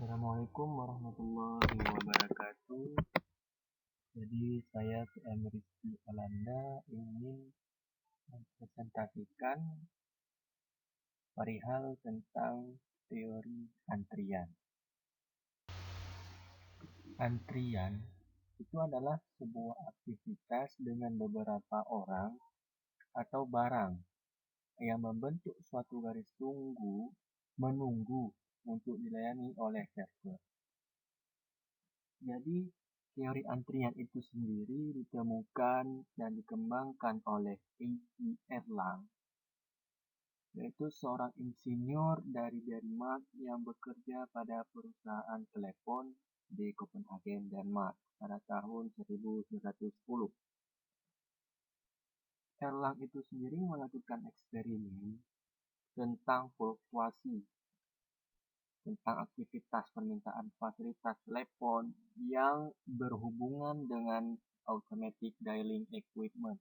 Assalamualaikum warahmatullahi wabarakatuh. Jadi saya TM Rizky Alanda ingin mempresentasikan perihal tentang teori antrian. Antrian itu adalah sebuah aktivitas dengan beberapa orang atau barang yang membentuk suatu garis tunggu menunggu untuk dilayani oleh server. Jadi, teori antrian itu sendiri ditemukan dan dikembangkan oleh A.T. Erlang, yaitu seorang insinyur dari Denmark yang bekerja pada perusahaan telepon di Copenhagen, Denmark pada tahun 1910. Erlang itu sendiri melakukan eksperimen tentang fluktuasi, tentang aktivitas permintaan fasilitas telepon yang berhubungan dengan automatic dialing equipment,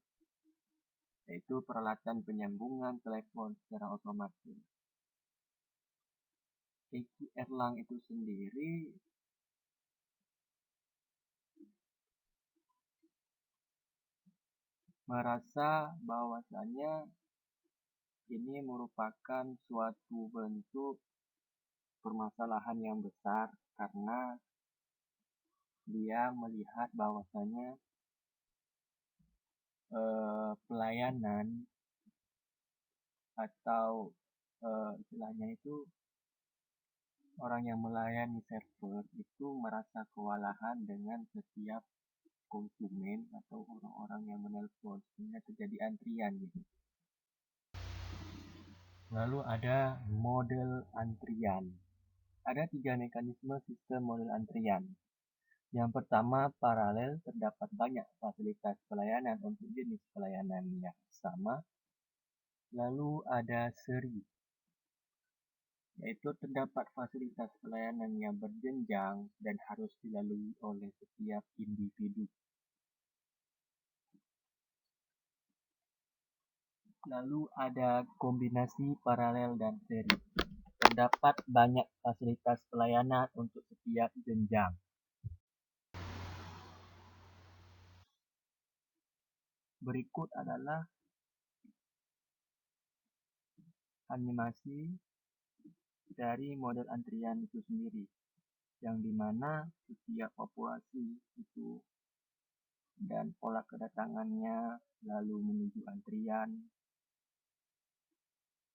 yaitu peralatan penyambungan telepon secara otomatis. A.T. Erlang itu sendiri merasa bahwasanya ini merupakan suatu bentuk permasalahan yang besar karena dia melihat bahwasanya pelayanan atau istilahnya itu orang yang melayani server itu merasa kewalahan dengan setiap konsumen atau orang-orang yang menelpon sehingga terjadi antrian gitu. Lalu ada model antrian. Ada 3 mekanisme sistem model antrian. Yang pertama, paralel, terdapat banyak fasilitas pelayanan untuk jenis pelayanan yang sama. Lalu ada seri, yaitu terdapat fasilitas pelayanan yang berjenjang dan harus dilalui oleh setiap individu. Lalu ada kombinasi paralel dan seri. Terdapat banyak fasilitas pelayanan untuk setiap jenjang. Berikut adalah animasi dari model antrian itu sendiri, yang dimana setiap populasi itu dan pola kedatangannya lalu menuju antrian,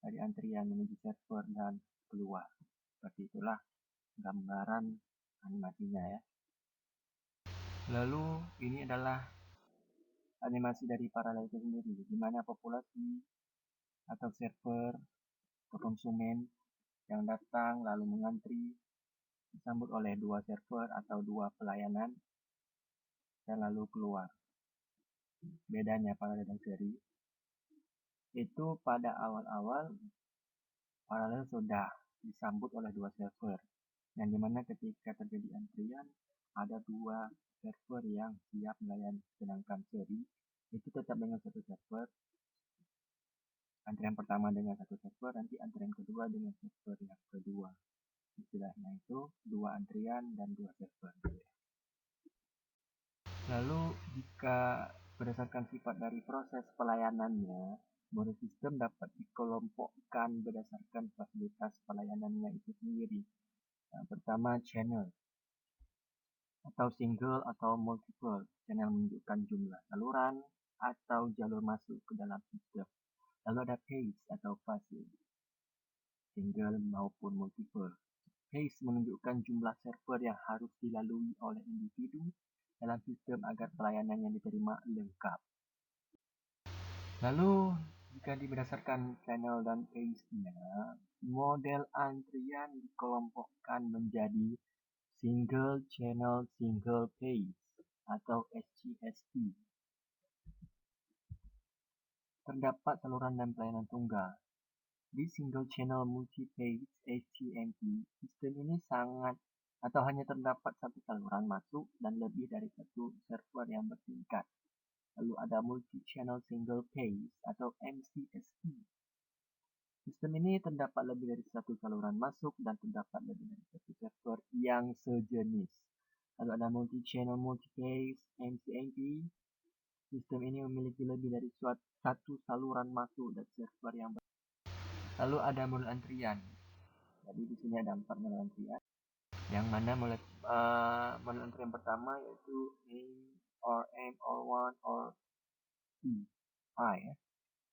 dari antrian menuju server dan keluar. Seperti itulah gambaran animasinya ya. Lalu ini adalah animasi dari paralel itu sendiri, di mana populasi atau server atau konsumen yang datang lalu mengantri disambut oleh 2 server atau 2 pelayanan dan lalu keluar. Bedanya paralel dan seri itu pada awal-awal paralel sudah disambut oleh 2 server, yang dimana ketika terjadi antrian ada 2 server yang siap melayani, sedangkan seri itu tetap dengan 1 server. Antrian pertama dengan 1 server, nanti antrian kedua dengan server yang kedua. Istilahnya itu 2 antrian dan 2 server. Lalu jika berdasarkan sifat dari proses pelayanannya, model sistem dapat dikelompokkan berdasarkan fasilitas pelayanannya itu sendiri. Yang pertama, channel atau single atau multiple. Channel menunjukkan jumlah saluran atau jalur masuk ke dalam sistem. Lalu ada pace atau fase, single maupun multiple. Pace menunjukkan jumlah server yang harus dilalui oleh individu dalam sistem agar pelayanan yang diterima lengkap. Lalu, jika berdasarkan channel dan pace-nya, model antrian dikelompokkan menjadi Single Channel Single Pace atau SCSP. Terdapat saluran dan pelayanan tunggal. Di Single Channel Multi-Pace (SCMP), sistem ini sangat atau hanya terdapat satu saluran masuk dan lebih dari satu server yang bertingkat. Lalu ada Multi-Channel Single Pace atau MCSP. Sistem ini terdapat lebih dari satu saluran masuk dan terdapat lebih dari satu server yang sejenis. Lalu ada multi-channel multiphase MCMP. Sistem ini memiliki lebih dari satu saluran masuk dan server yang lalu ada model antrian. Jadi di sini ada 4 model antrian. Yang mana model antrian pertama yaitu M or 1 or I ya.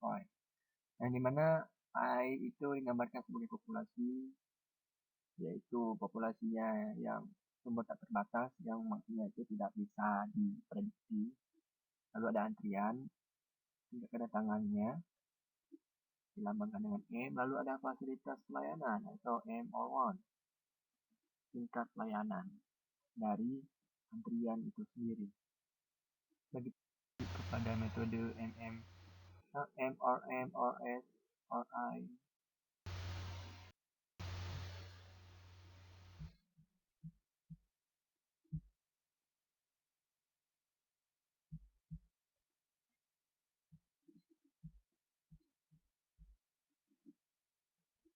I. Yang dimana I itu digambarkan sebagai populasi, yaitu populasinya yang sumber tak terbatas, yang maksudnya itu tidak bisa diprediksi. Lalu ada antrian, tingkat kedatangannya, dilambangkan dengan M. Lalu ada fasilitas pelayanan atau M or 1, tingkat pelayanan dari antrian itu sendiri. Begitu kepada metode MM, M or S or I